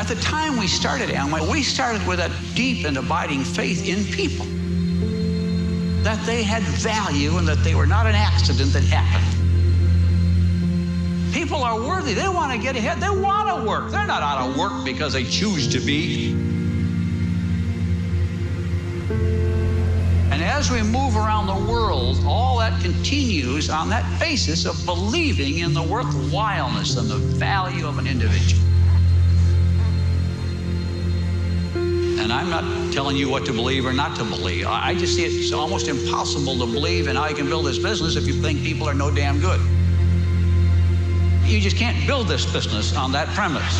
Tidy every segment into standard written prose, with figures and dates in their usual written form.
At the time we started Amway, we started with a deep and abiding faith in people. That they had value and that they were not an accident that happened. People are worthy. They want to get ahead. They want to work. They're not out of work because they choose to be. And as we move around the world, all that continues on that basis of believing in the worthwhileness and the value of an individual. And I'm not telling you what to believe or not to believe. I just see it's almost impossible to believe in how you can build this business if you think people are no damn good. You just can't build this business on that premise.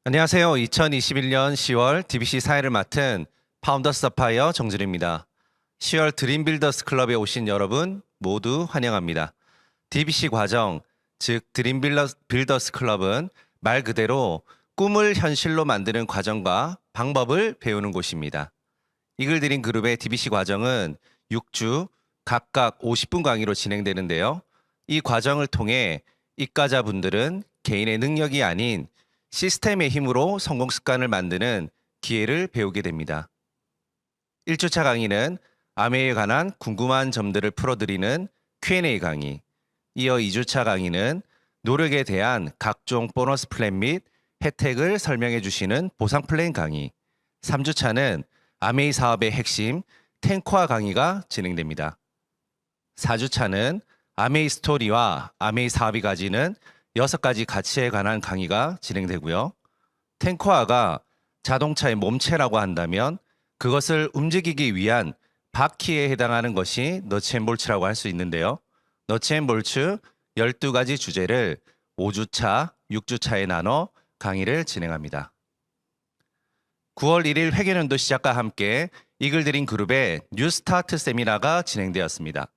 안녕하세요. 2021년 10월 DBC 사회를 맡은 파운더 서파이어 정준입니다. 10월 드림빌더스 클럽에 오신 여러분 모두 환영합니다. DBC 과정, 즉 드림빌더스 클럽은 말 그대로 꿈을 현실로 만드는 과정과 방법을 배우는 곳입니다. 이글드림 그룹의 DBC 과정은 6주 각각 50분 강의로 진행되는데요. 이 과정을 통해 입가자분들은 개인의 능력이 아닌 시스템의 힘으로 성공 습관을 만드는 기회를 배우게 됩니다. 1주차 강의는 아메이에 관한 궁금한 점들을 풀어드리는 Q&A 강의, 이어 2주차 강의는 노력에 대한 각종 보너스 플랜 및 혜택을 설명해 주시는 보상 플랜 강의, 3주차는 아메이 사업의 핵심 탱커화 강의가 진행됩니다. 4주차는 아메이 스토리와 아메이 사업이 가지는 6가지 가치에 관한 강의가 진행되고요. 탱커화가 자동차의 몸체라고 한다면 그것을 움직이기 위한 바퀴에 해당하는 것이 너츠앤볼츠라고 할 수 있는데요. 너츠앤볼츠 12가지 주제를 5주차, 6주차에 나눠 강의를 진행합니다. 9월 1일 회계연도 시작과 함께 이글드림 그룹의 뉴스타트 세미나가 진행되었습니다.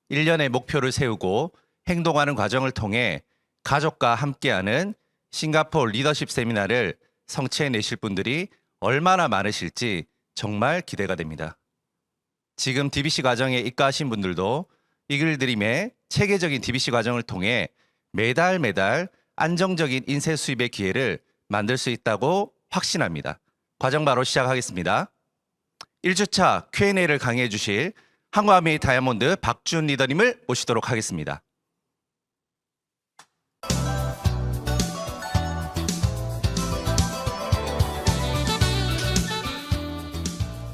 1년의 목표를 세우고 행동하는 과정을 통해 가족과 함께하는 싱가포르 리더십 세미나를 성취해내실 분들이 얼마나 많으실지 정말 기대가 됩니다. 지금 DBC 과정에 입가하신 분들도 이글드림의 체계적인 DBC 과정을 통해 매달 안정적인 인쇄 수입의 기회를 만들 수 있다고 확신합니다. 과정 바로 시작하겠습니다. 1주차 Q&A를 강의해 주실 한국아메이 다이아몬드 박준 리더님을 모시도록 하겠습니다.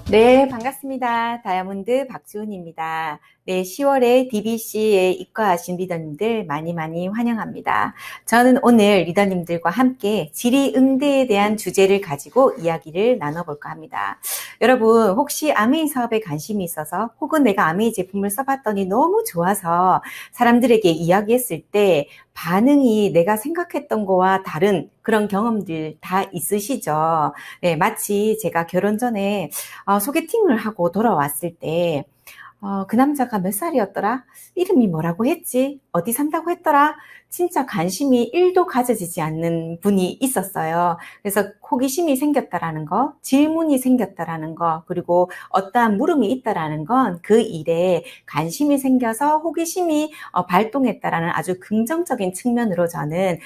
네, 반갑습니다. 다이아몬드 박주은입니다. 네, 10월에 DBC에 입과하신 리더님들 많이 환영합니다. 저는 오늘 리더님들과 함께 질의응대에 대한 주제를 가지고 이야기를 나눠볼까 합니다. 여러분, 혹시 아메이 사업에 관심이 있어서 혹은 내가 아메이 제품을 써봤더니 너무 좋아서 사람들에게 이야기했을 때 반응이 내가 생각했던 거와 다른 그런 경험들 다 있으시죠? 네, 마치 제가 결혼 전에 소개팅을 하고 돌아왔을 때 그 남자가 몇 살이었더라? 이름이 뭐라고 했지? 어디 산다고 했더라? 진짜 관심이 1도 가져지지 않는 분이 있었어요. 그래서 호기심이 생겼다라는 거, 질문이 생겼다라는 거, 그리고 어떠한 물음이 있다라는 건 그 일에 관심이 생겨서 호기심이 발동했다라는 아주 긍정적인 측면으로 저는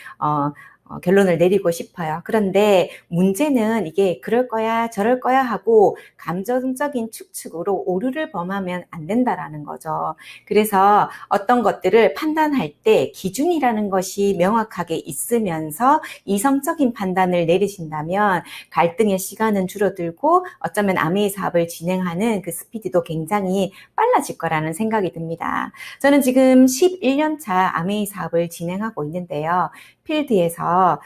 결론을 내리고 싶어요. 그런데 문제는 이게 그럴 거야 저럴 거야 하고 감정적인 추측으로 오류를 범하면 안 된다라는 거죠. 그래서 어떤 것들을 판단할 때 기준이라는 것이 명확하게 있으면서 이성적인 판단을 내리신다면 갈등의 시간은 줄어들고 어쩌면 아메이 사업을 진행하는 그 스피드도 굉장히 빨라질 거라는 생각이 듭니다. 저는 지금 11년차 아메이 사업을 진행하고 있는데요. 필드에서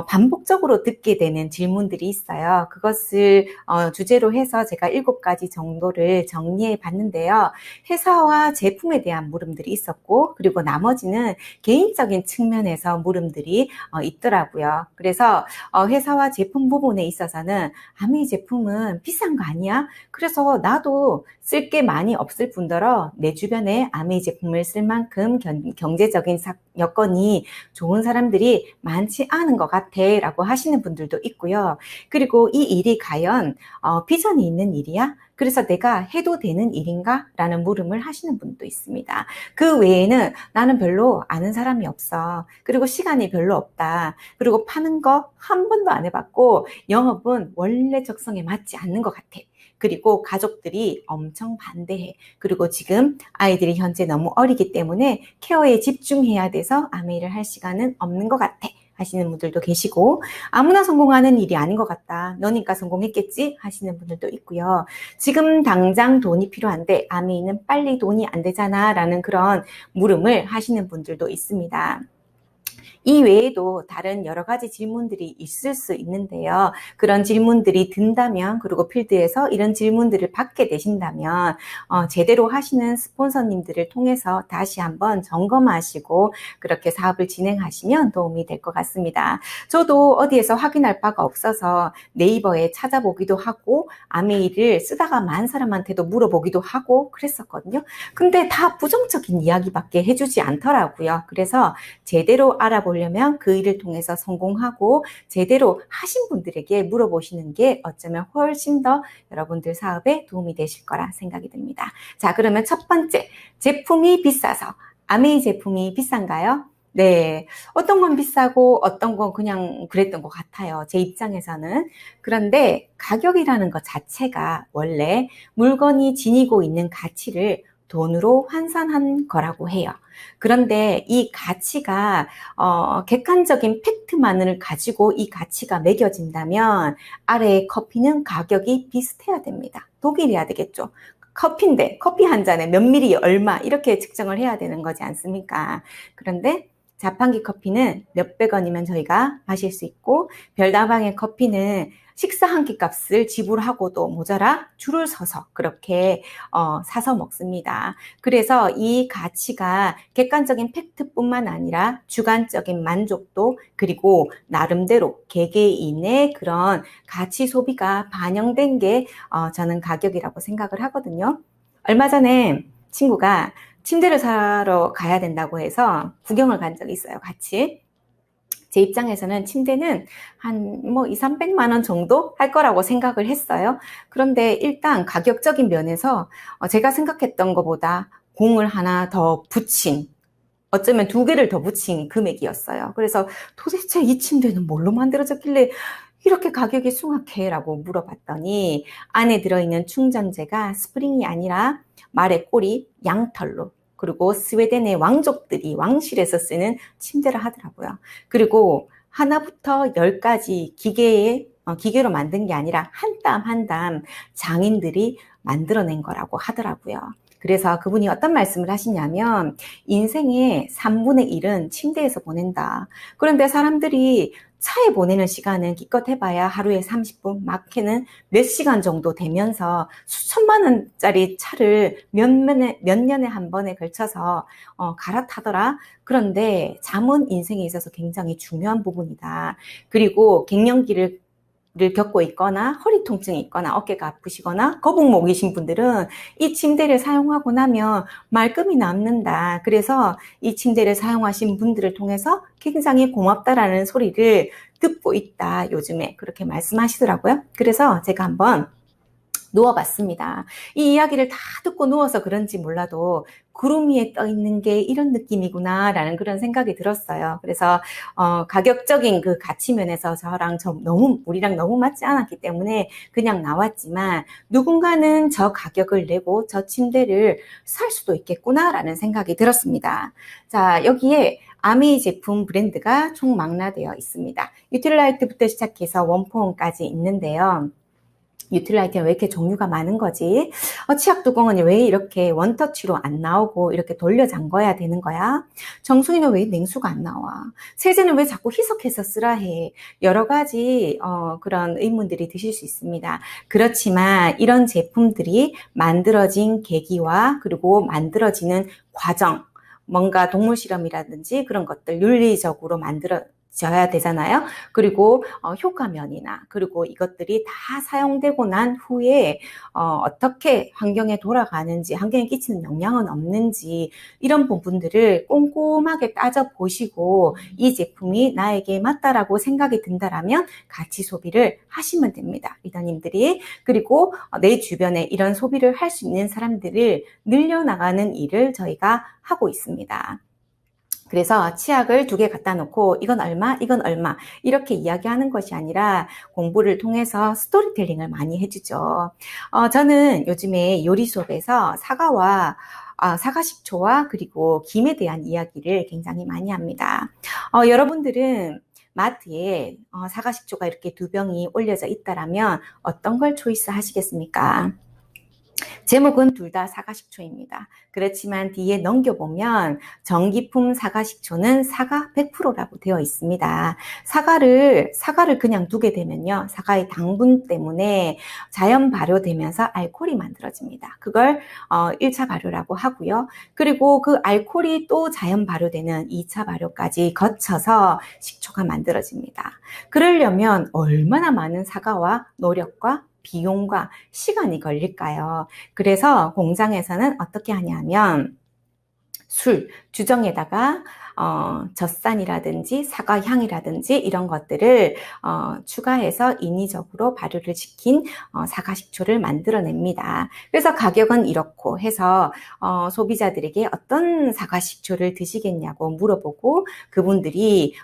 반복적으로 듣게 되는 질문들이 있어요. 그것을 주제로 해서 제가 7가지 정도를 정리해 봤는데요. 회사와 제품에 대한 물음들이 있었고, 그리고 나머지는 개인적인 측면에서 물음들이 있더라고요. 그래서 회사와 제품 부분에 있어서는 아메이 제품은 비싼 거 아니야? 그래서 나도 쓸 게 많이 없을 뿐더러 내 주변에 아메이 제품을 쓸 만큼 경제적인 여건이 좋은 사람들이 많지 않은 것 같아 라고 하시는 분들도 있고요. 그리고 이 일이 과연 비전이 있는 일이야? 그래서 내가 해도 되는 일인가? 라는 물음을 하시는 분도 있습니다. 그 외에는 나는 별로 아는 사람이 없어. 그리고 시간이 별로 없다. 그리고 파는 거 한 번도 안 해봤고 영업은 원래 적성에 맞지 않는 것 같아. 그리고 가족들이 엄청 반대해. 그리고 지금 아이들이 현재 너무 어리기 때문에 케어에 집중해야 돼서 아메이를 할 시간은 없는 것 같아 하시는 분들도 계시고, 아무나 성공하는 일이 아닌 것 같다. 너니까 성공했겠지 하시는 분들도 있고요. 지금 당장 돈이 필요한데 아메이는 빨리 돈이 안 되잖아 라는 그런 물음을 하시는 분들도 있습니다. 이 외에도 다른 여러 가지 질문들이 있을 수 있는데요. 그런 질문들이 든다면, 그리고 필드에서 이런 질문들을 받게 되신다면 제대로 하시는 스폰서님들을 통해서 다시 한번 점검하시고 그렇게 사업을 진행하시면 도움이 될 것 같습니다. 저도 어디에서 확인할 바가 없어서 네이버에 찾아보기도 하고 아메이를 쓰다가 만 사람한테도 물어보기도 하고 그랬었거든요. 근데 다 부정적인 이야기밖에 해주지 않더라고요. 그래서 제대로 알아보려면 그 일을 통해서 성공하고 제대로 하신 분들에게 물어보시는 게 어쩌면 훨씬 더 여러분들 사업에 도움이 되실 거라 생각이 듭니다. 자, 그러면 첫 번째, 제품이 비싸서. 아메이 제품이 비싼가요? 네, 어떤 건 비싸고 어떤 건 그냥 그랬던 것 같아요. 제 입장에서는. 그런데 가격이라는 것 자체가 원래 물건이 지니고 있는 가치를 돈으로 환산한 거라고 해요. 그런데 이 가치가 객관적인 팩트만을 가지고 이 가치가 매겨진다면 아래의 커피는 가격이 비슷해야 됩니다. 독일이어야 되겠죠. 커피인데 커피 한 잔에 몇 미리 얼마 이렇게 측정을 해야 되는 거지 않습니까? 그런데 자판기 커피는 몇백 원이면 저희가 마실 수 있고 별다방의 커피는 식사 한 끼 값을 지불하고도 모자라 줄을 서서 그렇게 사서 먹습니다. 그래서 이 가치가 객관적인 팩트뿐만 아니라 주관적인 만족도 그리고 나름대로 개개인의 그런 가치 소비가 반영된 게 저는 가격이라고 생각을 하거든요. 얼마 전에 친구가 침대를 사러 가야 된다고 해서 구경을 간 적이 있어요. 같이. 제 입장에서는 침대는 한 200~300만 원 정도 할 거라고 생각을 했어요. 그런데 일단 가격적인 면에서 제가 생각했던 것보다 공을 하나 더 붙인, 어쩌면 2개를 더 붙인 금액이었어요. 그래서 도대체 이 침대는 뭘로 만들어졌길래 이렇게 가격이 숭악해? 라고 물어봤더니 안에 들어있는 충전재가 스프링이 아니라 말의 꼬리, 양털로, 그리고 스웨덴의 왕족들이 왕실에서 쓰는 침대를 하더라고요. 그리고 하나부터 10까지 기계로 만든 게 아니라 한 땀 한 땀 장인들이 만들어낸 거라고 하더라고요. 그래서 그분이 어떤 말씀을 하시냐면 인생의 3분의 1은 침대에서 보낸다. 그런데 사람들이 차에 보내는 시간은 기껏 해봐야 하루에 30분, 많게는 몇 시간 정도 되면서 수천만 원짜리 차를 몇 년에 한 번에 걸쳐서 갈아타더라. 그런데 잠은 인생에 있어서 굉장히 중요한 부분이다. 그리고 갱년기를 겪고 있거나 허리 통증이 있거나 어깨가 아프시거나 거북목이신 분들은 이 침대를 사용하고 나면 말끔히 남는다. 그래서 이 침대를 사용하신 분들을 통해서 굉장히 고맙다라는 소리를 듣고 있다. 요즘에 그렇게 말씀하시더라고요. 그래서 제가 한번 누워봤습니다. 이 이야기를 다 듣고 누워서 그런지 몰라도 구름 위에 떠 있는 게 이런 느낌이구나 라는 그런 생각이 들었어요. 그래서 가격적인 그 가치 면에서 우리랑 너무 맞지 않았기 때문에 그냥 나왔지만 누군가는 저 가격을 내고 저 침대를 살 수도 있겠구나 라는 생각이 들었습니다. 자, 여기에 아메이 제품 브랜드가 총 망라되어 있습니다. 유틸라이트부터 시작해서 원포원까지 있는데요. 유틸라이트는 왜 이렇게 종류가 많은 거지? 치약 뚜껑은 왜 이렇게 원터치로 안 나오고 이렇게 돌려 잠궈야 되는 거야? 정수기는 왜 냉수가 안 나와? 세제는 왜 자꾸 희석해서 쓰라 해? 여러 가지 그런 의문들이 드실 수 있습니다. 그렇지만 이런 제품들이 만들어진 계기와 그리고 만들어지는 과정, 뭔가 동물 실험이라든지 그런 것들 윤리적으로 만들어진 져야 되잖아요. 그리고 효과면이나 그리고 이것들이 다 사용되고 난 후에 어떻게 환경에 돌아가는지, 환경에 끼치는 영향은 없는지 이런 부분들을 꼼꼼하게 따져보시고 이 제품이 나에게 맞다라고 생각이 든다라면 같이 소비를 하시면 됩니다. 리더님들이. 그리고 내 주변에 이런 소비를 할 수 있는 사람들을 늘려나가는 일을 저희가 하고 있습니다. 그래서 치약을 2개 갖다 놓고 이건 얼마, 이건 얼마 이렇게 이야기하는 것이 아니라 공부를 통해서 스토리텔링을 많이 해주죠. 저는 요즘에 요리 수업에서 사과식초와 그리고 김에 대한 이야기를 굉장히 많이 합니다. 여러분들은 마트에 사과식초가 이렇게 2병이 올려져 있다라면 어떤 걸 초이스 하시겠습니까? 제목은 둘 다 사과식초입니다. 그렇지만 뒤에 넘겨보면 전기품 사과식초는 사과 100%라고 되어 있습니다. 사과를 그냥 두게 되면요. 사과의 당분 때문에 자연 발효되면서 알코올이 만들어집니다. 그걸 1차 발효라고 하고요. 그리고 그 알코올이 또 자연 발효되는 2차 발효까지 거쳐서 식초가 만들어집니다. 그러려면 얼마나 많은 사과와 노력과 비용과 시간이 걸릴까요? 그래서 공장에서는 어떻게 하냐면 주정에다가 젖산이라든지 사과향이라든지 이런 것들을 추가해서 인위적으로 발효를 시킨 사과식초를 만들어냅니다. 그래서 가격은 이렇고 해서 소비자들에게 어떤 사과식초를 드시겠냐고 물어보고 그분들이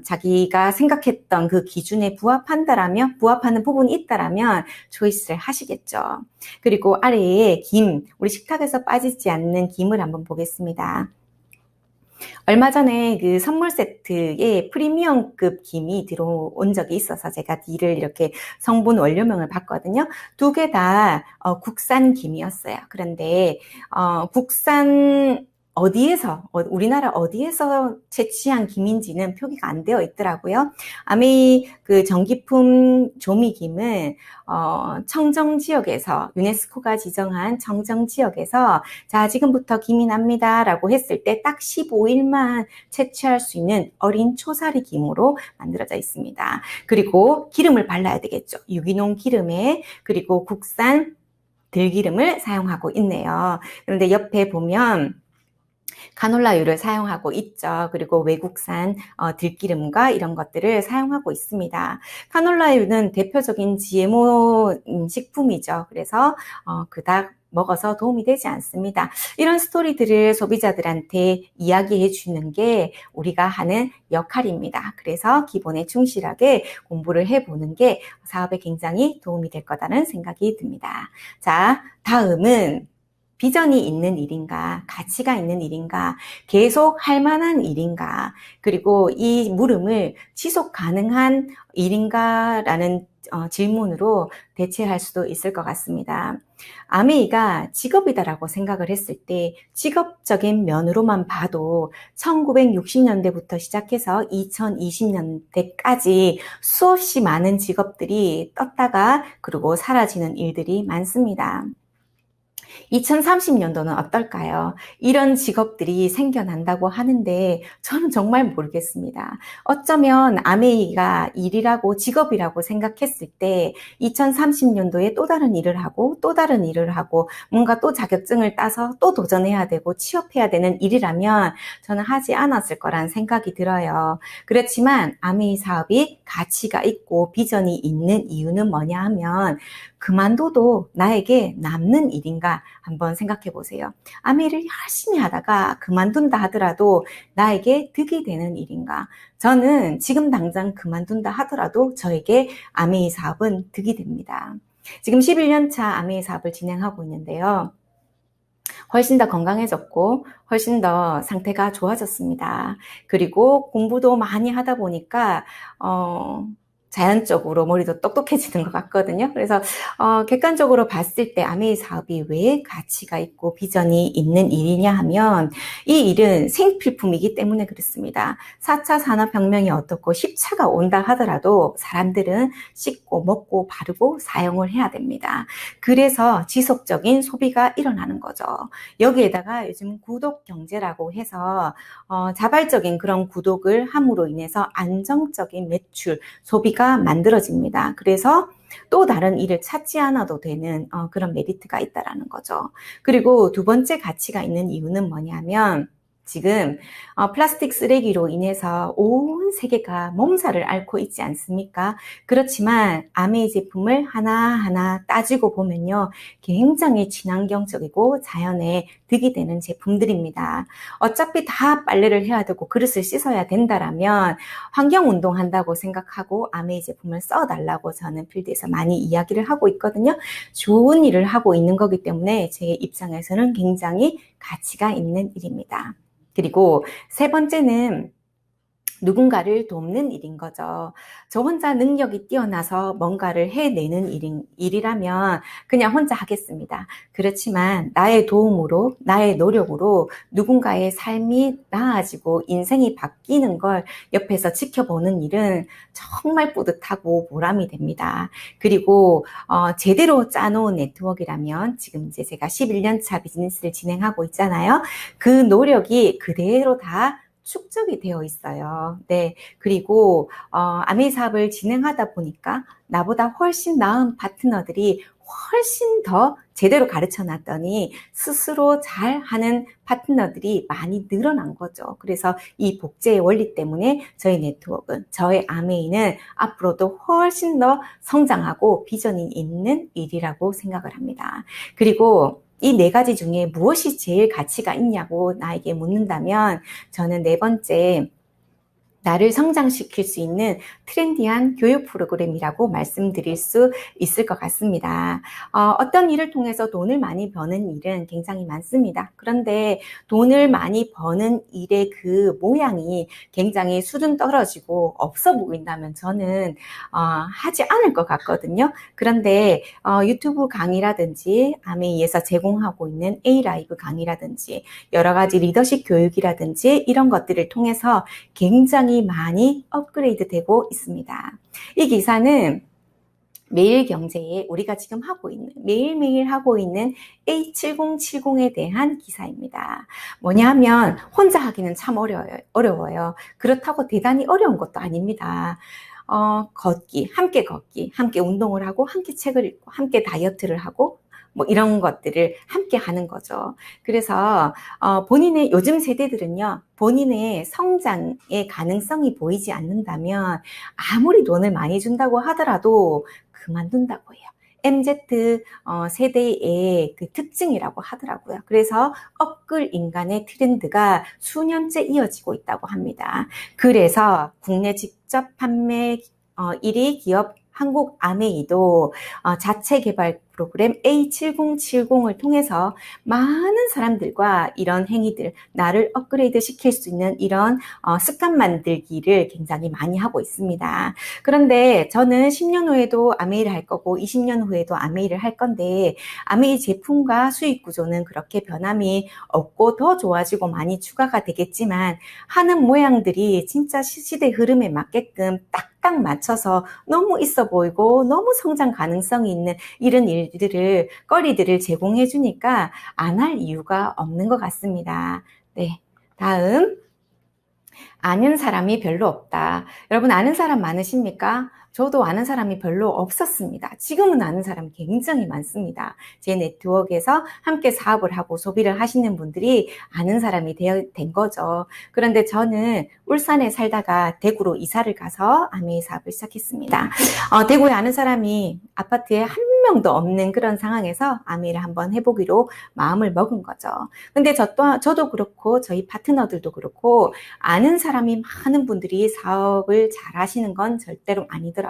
자기가 생각했던 그 기준에 부합하는 부분이 있다라면 초이스를 하시겠죠. 그리고 아래에 김, 우리 식탁에서 빠지지 않는 김을 한번 보겠습니다. 얼마 전에 그 선물 세트에 프리미엄급 김이 들어온 적이 있어서 제가 뒤를 이렇게 성분 원료명을 봤거든요. 2개 다 국산 김이었어요. 그런데 국산 우리나라 어디에서 채취한 김인지는 표기가 안 되어 있더라고요. 아메이 그 전기품 조미김은 청정 지역에서 유네스코가 지정한 청정 지역에서 자 지금부터 김이 납니다 라고 했을 때 딱 15일만 채취할 수 있는 어린 초사리 김으로 만들어져 있습니다. 그리고 기름을 발라야 되겠죠. 유기농 기름에 그리고 국산 들기름을 사용하고 있네요. 그런데 옆에 보면 카놀라유를 사용하고 있죠. 그리고 외국산 들기름과 이런 것들을 사용하고 있습니다. 카놀라유는 대표적인 GMO 식품이죠. 그래서 그닥 먹어서 도움이 되지 않습니다. 이런 스토리들을 소비자들한테 이야기해 주는 게 우리가 하는 역할입니다. 그래서 기본에 충실하게 공부를 해보는 게 사업에 굉장히 도움이 될 거다라는 생각이 듭니다. 자, 다음은 비전이 있는 일인가, 가치가 있는 일인가, 계속 할 만한 일인가, 그리고 이 물음을 지속 가능한 일인가라는 질문으로 대체할 수도 있을 것 같습니다. 아메이가 직업이다라고 생각을 했을 때 직업적인 면으로만 봐도 1960년대부터 시작해서 2020년대까지 수없이 많은 직업들이 떴다가 그리고 사라지는 일들이 많습니다. 2030년도는 어떨까요? 이런 직업들이 생겨난다고 하는데 저는 정말 모르겠습니다. 어쩌면 아메이가 일이라고 직업이라고 생각했을 때 2030년도에 또 다른 일을 하고 또 다른 일을 하고 뭔가 또 자격증을 따서 또 도전해야 되고 취업해야 되는 일이라면 저는 하지 않았을 거란 생각이 들어요. 그렇지만 아메이 사업이 가치가 있고 비전이 있는 이유는 뭐냐 하면 그만둬도 나에게 남는 일인가 한번 생각해 보세요. 아메이를 열심히 하다가 그만둔다 하더라도 나에게 득이 되는 일인가? 저는 지금 당장 그만둔다 하더라도 저에게 아메이 사업은 득이 됩니다. 지금 11년 차 아메이 사업을 진행하고 있는데요. 훨씬 더 건강해졌고 훨씬 더 상태가 좋아졌습니다. 그리고 공부도 많이 하다 보니까 자연적으로 머리도 똑똑해지는 것 같거든요. 그래서 객관적으로 봤을 때 아메이 사업이 왜 가치가 있고 비전이 있는 일이냐 하면 이 일은 생필품이기 때문에 그렇습니다. 4차 산업혁명이 어떻고 10차가 온다 하더라도 사람들은 씻고 먹고 바르고 사용을 해야 됩니다. 그래서 지속적인 소비가 일어나는 거죠. 여기에다가 요즘 구독 경제라고 해서 자발적인 그런 구독을 함으로 인해서 안정적인 매출, 소비가 만들어집니다. 그래서 또 다른 일을 찾지 않아도 되는 그런 메리트가 있다라는 거죠. 그리고 두 번째 가치가 있는 이유는 뭐냐면 지금 플라스틱 쓰레기로 인해서 온 세계가 몸살을 앓고 있지 않습니까? 그렇지만 아메이 제품을 하나하나 따지고 보면요. 굉장히 친환경적이고 자연에 득이 되는 제품들입니다. 어차피 다 빨래를 해야 되고 그릇을 씻어야 된다라면 환경운동 한다고 생각하고 아메이 제품을 써달라고 저는 필드에서 많이 이야기를 하고 있거든요. 좋은 일을 하고 있는 거기 때문에 제 입장에서는 굉장히 가치가 있는 일입니다. 그리고 세 번째는 누군가를 돕는 일인 거죠. 저 혼자 능력이 뛰어나서 뭔가를 해내는 일이라면 그냥 혼자 하겠습니다. 그렇지만 나의 도움으로, 나의 노력으로 누군가의 삶이 나아지고 인생이 바뀌는 걸 옆에서 지켜보는 일은 정말 뿌듯하고 보람이 됩니다. 그리고 제대로 짜놓은 네트워크라면 지금 이제 제가 11년 차 비즈니스를 진행하고 있잖아요. 그 노력이 그대로 다 축적이 되어 있어요. 네. 그리고, 아메이 사업을 진행하다 보니까 나보다 훨씬 나은 파트너들이 훨씬 더 제대로 가르쳐 놨더니 스스로 잘하는 파트너들이 많이 늘어난 거죠. 그래서 이 복제의 원리 때문에 저희 네트워크, 저의 아메이는 앞으로도 훨씬 더 성장하고 비전이 있는 일이라고 생각을 합니다. 그리고 이 네 가지 중에 무엇이 제일 가치가 있냐고 나에게 묻는다면 저는 네 번째, 나를 성장시킬 수 있는 트렌디한 교육 프로그램이라고 말씀드릴 수 있을 것 같습니다. 어떤 일을 통해서 돈을 많이 버는 일은 굉장히 많습니다. 그런데 돈을 많이 버는 일의 그 모양이 굉장히 수준 떨어지고 없어 보인다면 저는 하지 않을 것 같거든요. 그런데 유튜브 강의라든지 아메이에서 제공하고 있는 A-라이브 강의라든지 여러 가지 리더십 교육이라든지 이런 것들을 통해서 굉장히 많이 업그레이드 되고 있습니다. 이 기사는 매일경제에 우리가 지금 매일매일 하고 있는 A7070에 대한 기사입니다. 뭐냐면 혼자 하기는 참 어려워요. 그렇다고 대단히 어려운 것도 아닙니다. 걷기, 함께 운동을 하고, 함께 책을 읽고, 함께 다이어트를 하고, 뭐 이런 것들을 함께 하는 거죠. 그래서 요즘 세대들은요. 본인의 성장의 가능성이 보이지 않는다면 아무리 돈을 많이 준다고 하더라도 그만둔다고 해요. MZ 세대의 그 특징이라고 하더라고요. 그래서 업글 인간의 트렌드가 수년째 이어지고 있다고 합니다. 그래서 국내 직접 판매 1위 기업 한국 아메이도 자체 개발 프로그램 A7070을 통해서 많은 사람들과 이런 행위들, 나를 업그레이드 시킬 수 있는 이런 습관 만들기를 굉장히 많이 하고 있습니다. 그런데 저는 10년 후에도 아메이를 할 거고 20년 후에도 아메이를 할 건데 아메이 제품과 수익 구조는 그렇게 변함이 없고 더 좋아지고 많이 추가가 되겠지만 하는 모양들이 진짜 시대 흐름에 맞게끔 딱 맞춰서 너무 있어 보이고 너무 성장 가능성이 있는 이런 거리들을 제공해 주니까 안 할 이유가 없는 것 같습니다. 네, 다음 아는 사람이 별로 없다. 여러분 아는 사람 많으십니까? 저도 아는 사람이 별로 없었습니다. 지금은 아는 사람이 굉장히 많습니다. 제 네트워크에서 함께 사업을 하고 소비를 하시는 분들이 아는 사람이 된 거죠. 그런데 저는 울산에 살다가 대구로 이사를 가서 아메이 사업을 시작했습니다. 대구에 아는 사람이 아파트에 한 명도 없는 그런 상황에서 아메이를 한번 해보기로 마음을 먹은 거죠. 근데 저도 그렇고 저희 파트너들도 그렇고 아는 사람이 많은 분들이 사업을 잘 하시는 건 절대로 아니더라고요.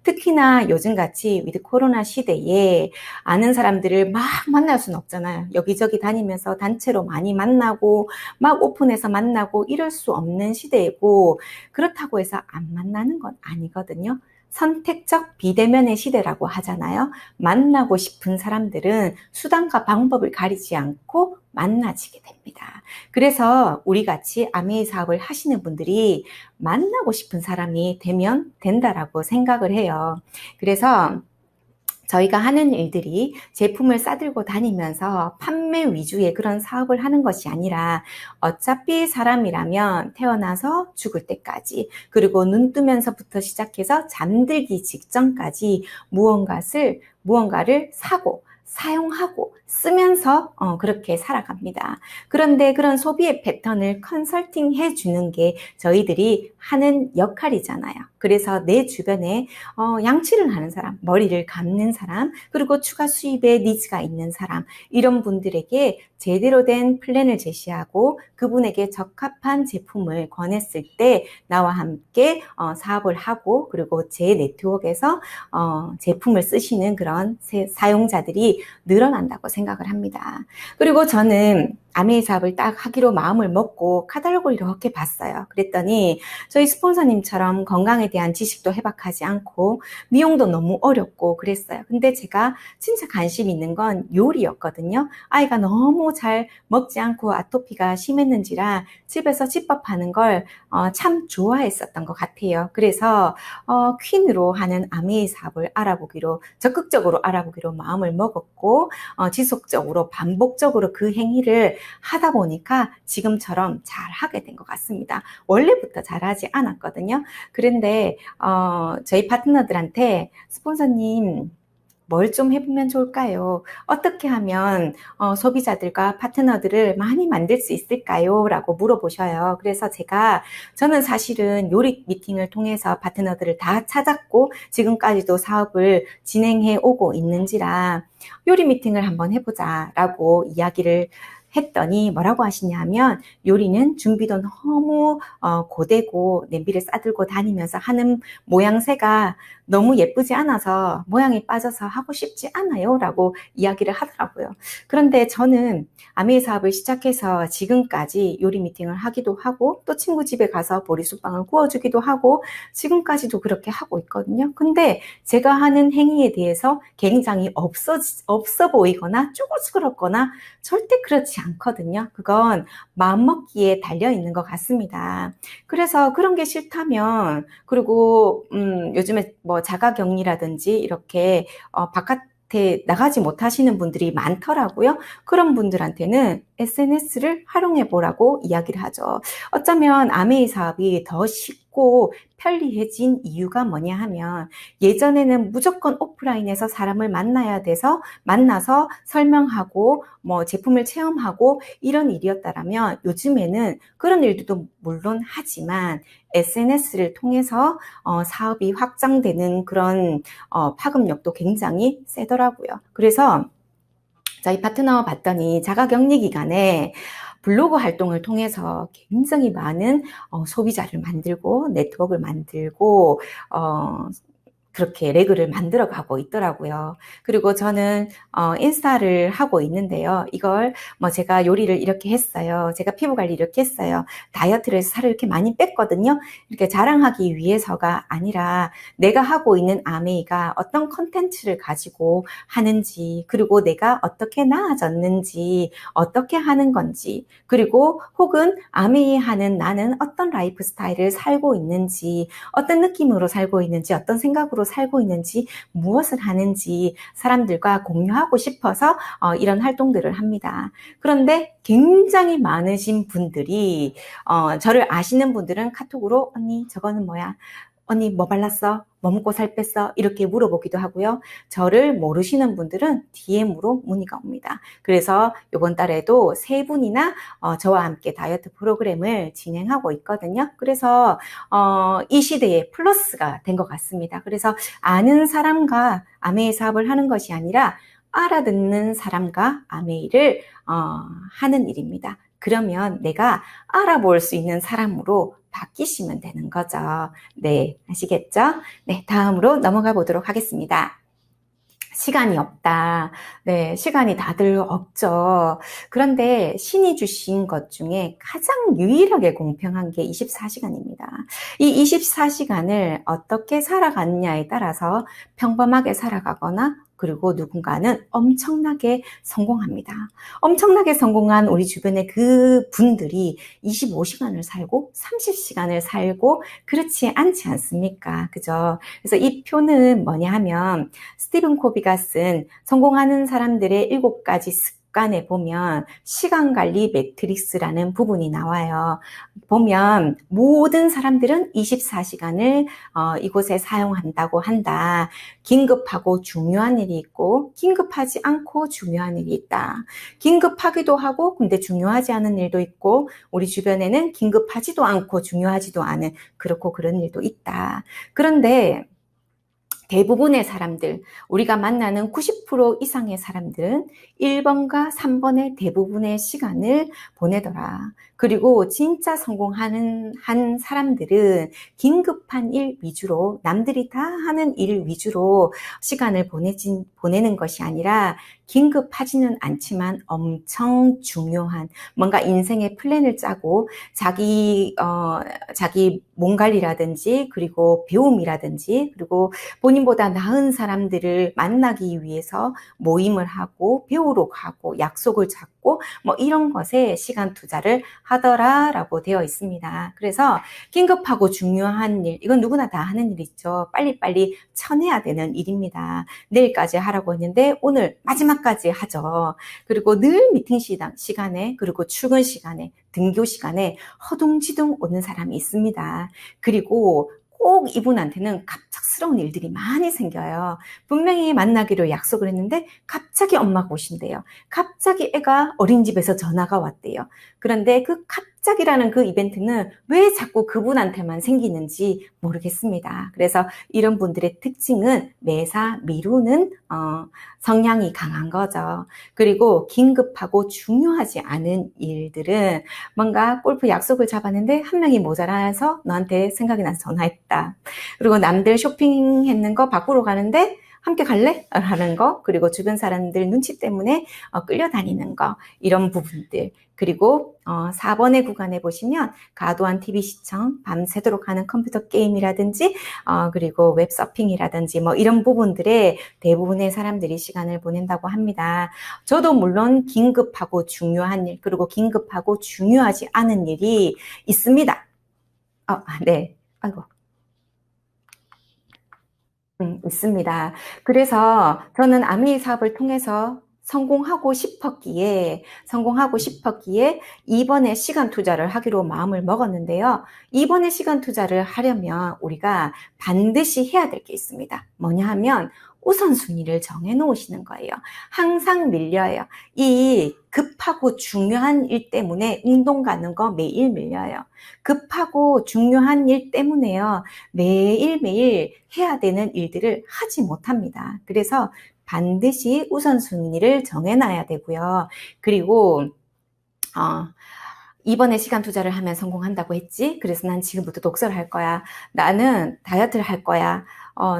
특히나 요즘같이 위드 코로나 시대에 아는 사람들을 막 만날 수는 없잖아요. 여기저기 다니면서 단체로 많이 만나고 막 오픈해서 만나고 이럴 수 없는 시대이고 그렇다고 해서 안 만나는 건 아니거든요. 선택적 비대면의 시대라고 하잖아요. 만나고 싶은 사람들은 수단과 방법을 가리지 않고 만나지게 됩니다. 그래서 우리 같이 아메이 사업을 하시는 분들이 만나고 싶은 사람이 되면 된다라고 생각을 해요. 그래서 저희가 하는 일들이 제품을 싸들고 다니면서 판매 위주의 그런 사업을 하는 것이 아니라 어차피 사람이라면 태어나서 죽을 때까지 그리고 눈 뜨면서부터 시작해서 잠들기 직전까지 무언가를 사고 사용하고 쓰면서 그렇게 살아갑니다. 그런데 그런 소비의 패턴을 컨설팅 해주는 게 저희들이 하는 역할이잖아요. 그래서 내 주변에 양치를 하는 사람, 머리를 감는 사람, 그리고 추가 수입에 니즈가 있는 사람, 이런 분들에게 제대로 된 플랜을 제시하고 그분에게 적합한 제품을 권했을 때 나와 함께 사업을 하고 그리고 제 네트워크에서 제품을 쓰시는 그런 사용자들이 늘어난다고 생각을 합니다. 그리고 저는 아메이 사업을 딱 하기로 마음을 먹고 카탈로그를 이렇게 봤어요. 그랬더니 저희 스폰서님처럼 건강에 대한 지식도 해박하지 않고 미용도 너무 어렵고 그랬어요. 근데 제가 진짜 관심 있는 건 요리였거든요. 아이가 너무 잘 먹지 않고 아토피가 심했는지라 집에서 집밥하는 걸 참 좋아했었던 것 같아요. 그래서 퀸으로 하는 아메이 사업을 적극적으로 알아보기로 마음을 먹었고 지속적으로 반복적으로 그 행위를 하다 보니까 지금처럼 잘 하게 된 것 같습니다. 원래부터 잘하지 않았거든요. 그런데 저희 파트너들한테 스폰서님 뭘 좀 해보면 좋을까요? 어떻게 하면 소비자들과 파트너들을 많이 만들 수 있을까요? 라고 물어보셔요. 그래서 저는 사실은 요리 미팅을 통해서 파트너들을 다 찾았고 지금까지도 사업을 진행해 오고 있는지라 요리 미팅을 한번 해보자 라고 이야기를 했더니 뭐라고 하시냐면 요리는 준비도 너무 고되고 냄비를 싸들고 다니면서 하는 모양새가 너무 예쁘지 않아서 모양이 빠져서 하고 싶지 않아요 라고 이야기를 하더라고요. 그런데 저는 아메이 사업을 시작해서 지금까지 요리 미팅을 하기도 하고 또 친구 집에 가서 보리쑥빵을 구워주기도 하고 지금까지도 그렇게 하고 있거든요. 근데 제가 하는 행위에 대해서 굉장히 없어 보이거나 쭈글쭈글거나 절대 그렇지 않거든요. 그건 마음먹기에 달려있는 것 같습니다. 그래서 그런 게 싫다면 그리고 요즘에 뭐 자가격리라든지 이렇게 바깥에 나가지 못하시는 분들이 많더라고요. 그런 분들한테는 SNS를 활용해 보라고 이야기를 하죠. 어쩌면 아메이 사업이 더 쉽고 편리해진 이유가 뭐냐 하면 예전에는 무조건 오프라인에서 사람을 만나서 설명하고 뭐 제품을 체험하고 이런 일이었다면 요즘에는 그런 일들도 물론 하지만 SNS를 통해서 사업이 확장되는 그런 파급력도 굉장히 세더라고요. 그래서 저희 파트너 봤더니 자가격리 기간에 블로그 활동을 통해서 굉장히 많은 소비자를 만들고 네트워크를 만들고 그렇게 레그를 만들어 가고 있더라고요. 그리고 저는 인스타를 하고 있는데요. 이걸 제가 요리를 이렇게 했어요. 제가 피부 관리 이렇게 했어요. 다이어트를 해서 살을 이렇게 많이 뺐거든요. 이렇게 자랑하기 위해서가 아니라 내가 하고 있는 아메이가 어떤 컨텐츠를 가지고 하는지 그리고 내가 어떻게 나아졌는지 어떻게 하는 건지 그리고 혹은 아메이 하는 나는 어떤 라이프 스타일을 살고 있는지 어떤 느낌으로 살고 있는지 어떤 생각으로 살고 있는지 무엇을 하는지 사람들과 공유하고 싶어서 이런 활동들을 합니다. 그런데 굉장히 많으신 분들이 저를 아시는 분들은 카톡으로 언니 저거는 뭐야? 언니 뭐 발랐어? 뭐 먹고 살 뺐어? 이렇게 물어보기도 하고요. 저를 모르시는 분들은 DM으로 문의가 옵니다. 그래서 이번 달에도 3분이나 저와 함께 다이어트 프로그램을 진행하고 있거든요. 그래서 이 시대에 플러스가 된 것 같습니다. 그래서 아는 사람과 아메이 사업을 하는 것이 아니라 알아듣는 사람과 아메이를 하는 일입니다. 그러면 내가 알아볼 수 있는 사람으로 바뀌시면 되는 거죠. 네, 아시겠죠? 네, 다음으로 넘어가 보도록 하겠습니다. 시간이 없다. 네, 시간이 다들 없죠. 그런데 신이 주신 것 중에 가장 유일하게 공평한 게 24시간입니다. 이 24시간을 어떻게 살아가느냐에 따라서 평범하게 살아가거나 그리고 누군가는 엄청나게 성공합니다. 엄청나게 성공한 우리 주변의 그 분들이 25시간을 살고 30시간을 살고 그렇지 않지 않습니까? 그죠? 그래서 이 표는 뭐냐 하면 스티븐 코비가 쓴 성공하는 사람들의 7가지 습관에 보면 시간관리 매트릭스라는 부분이 나와요. 보면 모든 사람들은 24시간을 이곳에 사용한다고 한다. 긴급하고 중요한 일이 있고 긴급하지 않고 중요한 일이 있다. 긴급하기도 하고 근데 중요하지 않은 일도 있고 우리 주변에는 긴급하지도 않고 중요하지도 않은 그렇고 그런 일도 있다. 그런데 대부분의 사람들, 우리가 만나는 90% 이상의 사람들은 1번과 3번의 대부분의 시간을 보내더라. 그리고 진짜 성공하는 한 사람들은 긴급한 일 위주로, 남들이 다 하는 일 위주로 시간을 보내는 것이 아니라 긴급하지는 않지만 엄청 중요한 뭔가 인생의 플랜을 짜고 자기 몸 관리라든지 그리고 배움이라든지 그리고 본인보다 나은 사람들을 만나기 위해서 모임을 하고 배우러 가고 약속을 잡고 뭐 이런 것에 시간 투자를 하더라라고 되어 있습니다. 그래서 긴급하고 중요한 일, 이건 누구나 다 하는 일이죠. 빨리빨리 쳐내야 되는 일입니다. 내일까지 하라고 했는데 오늘 마지막까지 하죠. 그리고 늘 미팅 시간에 그리고 출근 시간에 등교 시간에 허둥지둥 오는 사람이 있습니다. 그리고 꼭 이분한테는 갑작스러운 일들이 많이 생겨요. 분명히 만나기로 약속을 했는데 갑자기 엄마가 오신대요. 갑자기 애가 어린이집에서 전화가 왔대요. 그런데 그 갑자기라는 그 이벤트는 왜 자꾸 그분한테만 생기는지 모르겠습니다. 그래서 이런 분들의 특징은 매사 미루는 성향이 강한 거죠. 그리고 긴급하고 중요하지 않은 일들은 뭔가 골프 약속을 잡았는데 한 명이 모자라서 너한테 생각이 나서 전화했다. 그리고 남들 쇼핑했는 거 바꾸러 가는데 함께 갈래? 하는 거, 그리고 주변 사람들 눈치 때문에 끌려다니는 거, 이런 부분들. 그리고 4번의 구간에 보시면 과도한 TV 시청, 밤새도록 하는 컴퓨터 게임이라든지 그리고 웹서핑이라든지 뭐 이런 부분들에 대부분의 사람들이 시간을 보낸다고 합니다. 저도 물론 긴급하고 중요한 일, 그리고 긴급하고 중요하지 않은 일이 있습니다. 네. 아이고. 있습니다. 그래서 저는 아미 사업을 통해서 성공하고 싶었기에 이번에 시간 투자를 하기로 마음을 먹었는데요. 이번에 시간 투자를 하려면 우리가 반드시 해야 될 게 있습니다. 뭐냐 하면 우선순위를 정해 놓으시는 거예요. 항상 밀려요. 이 급하고 중요한 일 때문에 운동 가는 거 매일 밀려요. 급하고 중요한 일 때문에요. 매일매일 해야 되는 일들을 하지 못합니다. 그래서 반드시 우선순위를 정해놔야 되고요. 그리고 이번에 시간 투자를 하면 성공한다고 했지? 그래서 난 지금부터 독서를 할 거야. 나는 다이어트를 할 거야.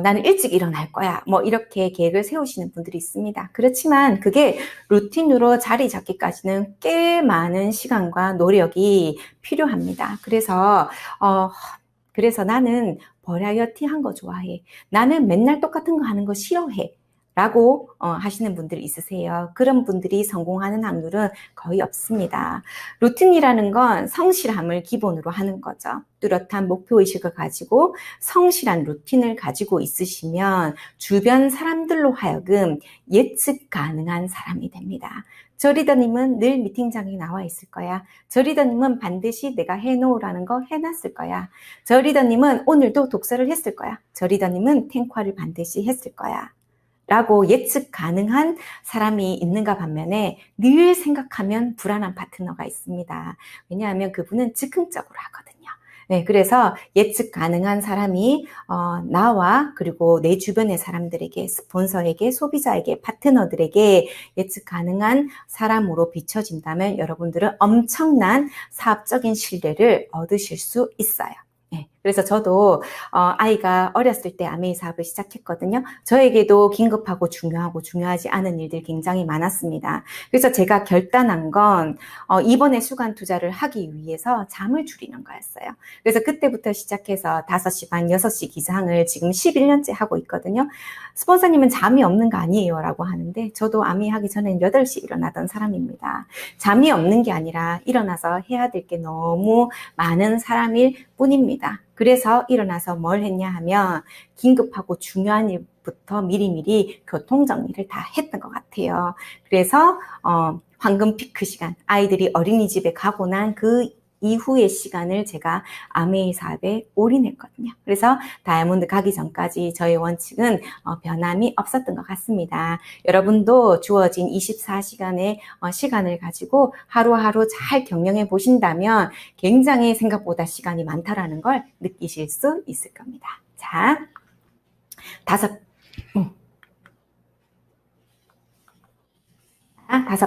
나는 일찍 일어날 거야. 뭐 이렇게 계획을 세우시는 분들이 있습니다. 그렇지만 그게 루틴으로 자리 잡기까지는 꽤 많은 시간과 노력이 필요합니다. 그래서 나는 버라이어티 한 거 좋아해. 나는 맨날 똑같은 거 하는 거 싫어해. 라고 하시는 분들이 있으세요. 그런 분들이 성공하는 확률은 거의 없습니다. 루틴이라는 건 성실함을 기본으로 하는 거죠. 뚜렷한 목표의식을 가지고 성실한 루틴을 가지고 있으시면 주변 사람들로 하여금 예측 가능한 사람이 됩니다. 저 리더님은 늘 미팅장에 나와 있을 거야. 저 리더님은 반드시 내가 해놓으라는 거 해놨을 거야. 저 리더님은 오늘도 독서를 했을 거야. 저 리더님은 탱화를 반드시 했을 거야. 라고 예측 가능한 사람이 있는가 반면에 늘 생각하면 불안한 파트너가 있습니다. 왜냐하면 그분은 즉흥적으로 하거든요. 네, 그래서 예측 가능한 사람이 나와 그리고 내 주변의 사람들에게, 스폰서에게, 소비자에게, 파트너들에게 예측 가능한 사람으로 비춰진다면 여러분들은 엄청난 사업적인 신뢰를 얻으실 수 있어요. 네, 그래서 저도 아이가 어렸을 때 아메이 사업을 시작했거든요. 저에게도 긴급하고 중요하고 중요하지 않은 일들이 굉장히 많았습니다. 그래서 제가 결단한 건 이번에 수간 투자를 하기 위해서 잠을 줄이는 거였어요. 그래서 그때부터 시작해서 5시 반, 6시 기상을 지금 11년째 하고 있거든요. 스폰서님은 잠이 없는 거 아니에요 라고 하는데 저도 아메이 하기 전에는 8시 일어나던 사람입니다. 잠이 없는 게 아니라 일어나서 해야 될 게 너무 많은 사람일 뿐입니다. 그래서 일어나서 뭘 했냐 하면 긴급하고 중요한 일부터 미리미리 교통정리를 다 했던 것 같아요. 그래서 황금 피크 시간, 아이들이 어린이집에 가고 난 그 이후의 시간을 제가 아메이 사업에 올인했거든요. 그래서 다이아몬드 가기 전까지 저의 원칙은 변함이 없었던 것 같습니다. 여러분도 주어진 24시간의 시간을 가지고 하루하루 잘 경영해 보신다면 굉장히 생각보다 시간이 많다라는 걸 느끼실 수 있을 겁니다. 자, 다섯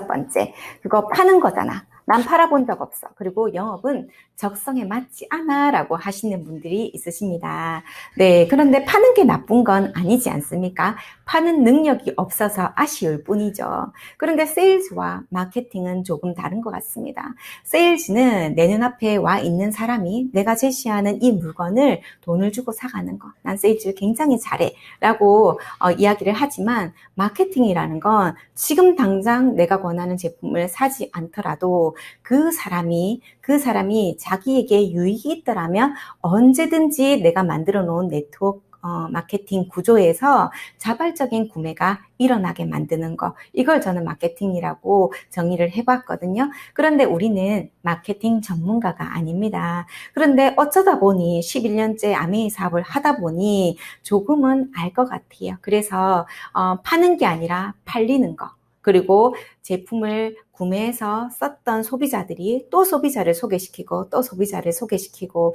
번째, 그거 파는 거잖아. 난 팔아본 적 없어. 그리고 영업은 적성에 맞지 않아 라고 하시는 분들이 있으십니다. 네, 그런데 파는 게 나쁜 건 아니지 않습니까? 파는 능력이 없어서 아쉬울 뿐이죠. 그런데 세일즈와 마케팅은 조금 다른 것 같습니다. 세일즈는 내 눈앞에 와 있는 사람이 내가 제시하는 이 물건을 돈을 주고 사가는 거. 난 세일즈 굉장히 잘해 라고 이야기를 하지만 마케팅이라는 건 지금 당장 내가 원하는 제품을 사지 않더라도 그 사람이 자기에게 유익이 있더라면 언제든지 내가 만들어 놓은 네트워크 마케팅 구조에서 자발적인 구매가 일어나게 만드는 거, 이걸 저는 마케팅이라고 정의를 해봤거든요. 그런데 우리는 마케팅 전문가가 아닙니다. 그런데 어쩌다 보니 11년째 아메이 사업을 하다 보니 조금은 알 것 같아요. 그래서 파는 게 아니라 팔리는 거, 그리고 제품을 구매해서 썼던 소비자들이 또 소비자를 소개시키고 또 소비자를 소개시키고